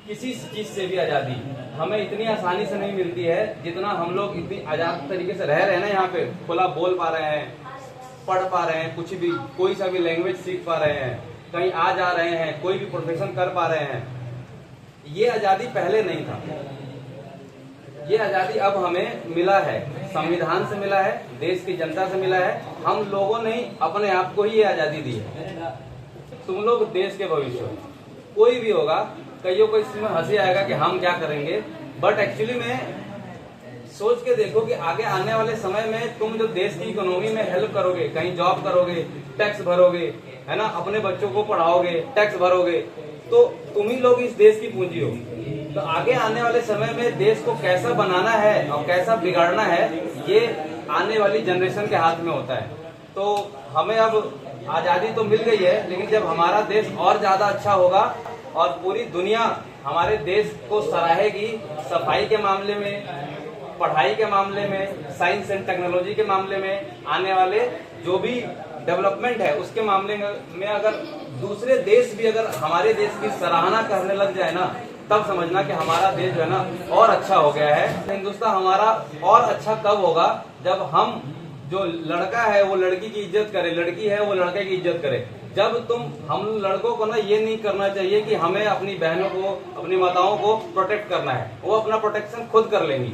किसी चीज से भी आजादी हमें इतनी आसानी से नहीं मिलती है जितना हम लोग इतनी आजाद तरीके से रह रहे हैं ना, यहाँ पे खुला बोल पा रहे हैं, पढ़ पा रहे हैं, कुछ भी कोई सा भी लैंग्वेज सीख पा रहे हैं, कहीं आ जा रहे हैं, कोई भी प्रोफेशन कर पा रहे हैं। ये आजादी पहले नहीं था। ये आजादी अब हमें मिला है, संविधान से मिला है, देश की जनता से मिला है। हम लोगों ने अपने आप को ही ये आजादी दी है। तुम लोग देश के भविष्य हो। कोई भी होगा, कईयों को इसमें हंसी आएगा कि हम क्या करेंगे, बट एक्चुअली में सोच के देखो कि आगे आने वाले समय में तुम जो देश की इकोनॉमी में हेल्प करोगे, कहीं जॉब करोगे, टैक्स भरोगे, है ना, अपने बच्चों को पढ़ाओगे, टैक्स भरोगे, तो तुम ही लोग इस देश की पूंजी हो। तो आगे आने वाले समय में देश को कैसा बनाना है और कैसा बिगाड़ना है, ये आने वाली जनरेशन के हाथ में होता है। तो हमें अब आजादी तो मिल गई है, लेकिन जब हमारा देश और ज्यादा अच्छा होगा और पूरी दुनिया हमारे देश को सराहेगी, सफाई के मामले में, पढ़ाई के मामले में, साइंस एंड टेक्नोलॉजी के मामले में, आने वाले जो भी डेवलपमेंट है उसके मामले में अगर दूसरे देश भी अगर हमारे देश की सराहना करने लग जाए ना, तब समझना कि हमारा देश जो है ना और अच्छा हो गया है। हिंदुस्तान हमारा और अच्छा कब होगा, जब हम, जो लड़का है वो लड़की की इज्जत करे, लड़की है वो लड़के की इज्जत करे। जब हम लड़कों को ना ये नहीं करना चाहिए कि हमें अपनी बहनों को, अपनी माताओं को प्रोटेक्ट करना है, वो अपना प्रोटेक्शन खुद कर लेंगी।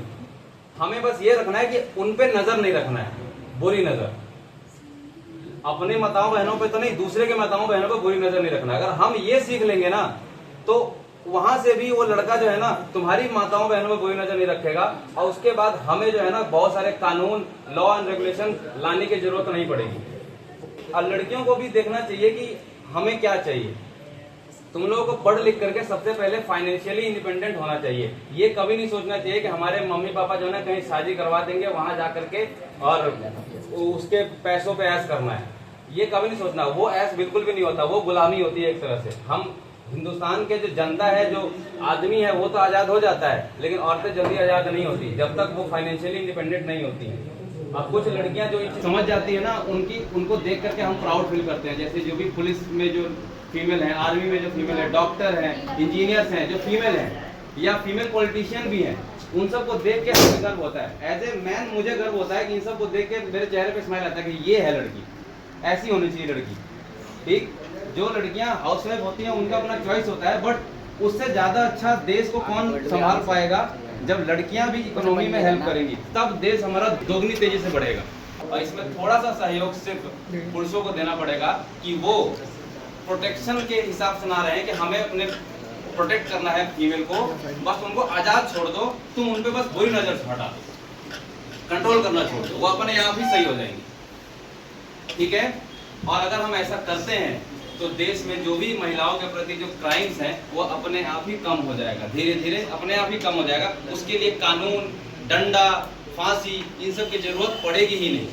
हमें बस ये रखना है कि उन पे नजर नहीं रखना है, बुरी नजर। अपने माताओं बहनों पे तो नहीं, दूसरे के माताओं बहनों पे बुरी नजर नहीं रखना। अगर हम ये सीख लेंगे ना, तो वहां से भी वो लड़का जो है ना तुम्हारी माताओं बहनों में बुरी नजर नहीं रखेगा। और उसके बाद हमें जो है ना बहुत सारे कानून, लॉ एंड रेगुलेशन लाने की जरूरत नहीं पड़ेगी। और लड़कियों को भी देखना चाहिए कि हमें क्या चाहिए। तुम लोगों को पढ़ लिख करके सबसे पहले फाइनेंशियली इंडिपेंडेंट होना चाहिए। ये कभी नहीं सोचना चाहिए कि हमारे मम्मी पापा जो है ना कहीं शादी करवा देंगे, वहां जा करके और उसके पैसों पे ऐश करना है। ये कभी नहीं सोचना, वो ऐश बिल्कुल भी नहीं होता, वो गुलामी होती है एक तरह से। हम हिंदुस्तान के जो जनता है, जो आदमी है, वो तो आजाद हो जाता है, लेकिन औरतें जल्दी आजाद नहीं होती जब तक वो फाइनेंशियली इंडिपेंडेंट नहीं होती हैं। अब कुछ लड़कियां जो समझ जाती है ना, उनको देख करके हम प्राउड फील करते हैं। जैसे जो भी पुलिस में जो फीमेल है, आर्मी में जो फीमेल है, डॉक्टर हैं, इंजीनियर्स हैं जो फीमेल हैं, या फीमेल पॉलिटिशियन भी हैं, उन सबको देख के हमें गर्व होता है। एज ए मैन मुझे गर्व होता है कि इन सबको देख के मेरे चेहरे पे स्माइल आता है कि ये है लड़की, ऐसी होनी चाहिए लड़की। ठीक, जो लड़कियां हाउसवाइफ होती हैं उनका अपना चॉइस होता है, बट उससे ज्यादा अच्छा देश को कौन संभाल पाएगा, जब लड़कियां भी इकोनॉमी में हेल्प करेंगी, तब देश हमारा दोगुनी तेजी से बढ़ेगा। और इसमें थोड़ा सा सहयोग सिर्फ पुरुषों को देना पड़ेगा कि वो प्रोटेक्शन के हिसाब से ना रहे कि हमें अपने प्रोटेक्ट करना है फीमेल को, बस उनको आजाद छोड़ दो, तुम उन पे बस बुरी नजर से हटा दो, कंट्रोल करना छोड़ दो, वो अपने आप ही सही हो जाएंगी। ठीक है, और अगर हम ऐसा करते हैं तो देश में जो भी महिलाओं के प्रति जो क्राइम्स हैं वो अपने आप ही कम हो जाएगा, धीरे धीरे अपने आप ही कम हो जाएगा। उसके लिए कानून, डंडा, फांसी, इन सब की जरूरत पड़ेगी ही नहीं।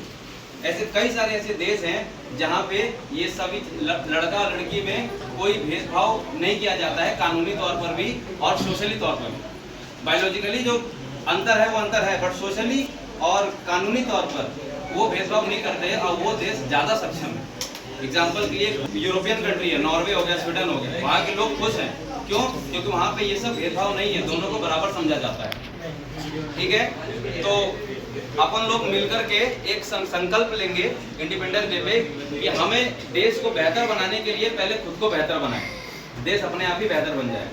ऐसे कई सारे ऐसे देश हैं जहाँ पे ये सभी लड़का लड़की में कोई भेदभाव नहीं किया जाता है, कानूनी तौर पर भी और सोशली तौर पर भी। बायोलॉजिकली जो अंतर है वो अंतर है, बट सोशली और कानूनी तौर पर वो भेदभाव नहीं करते हैं, और वो देश ज्यादा सक्षम है। एग्जाम्पल के लिए यूरोपियन कंट्री है, नॉर्वे हो गया, स्वीडन हो गया, वहाँ के लोग खुश हैं। क्यों? क्योंकि वहाँ पे ये सब भेदभाव नहीं है, दोनों को बराबर समझा जाता है। ठीक है, तो अपन लोग मिलकर के एक संकल्प लेंगे इंडिपेंडेंस डे पे कि हमें देश को बेहतर बनाने के लिए पहले खुद को बेहतर बनाएं, देश अपने आप ही बेहतर बन जाए।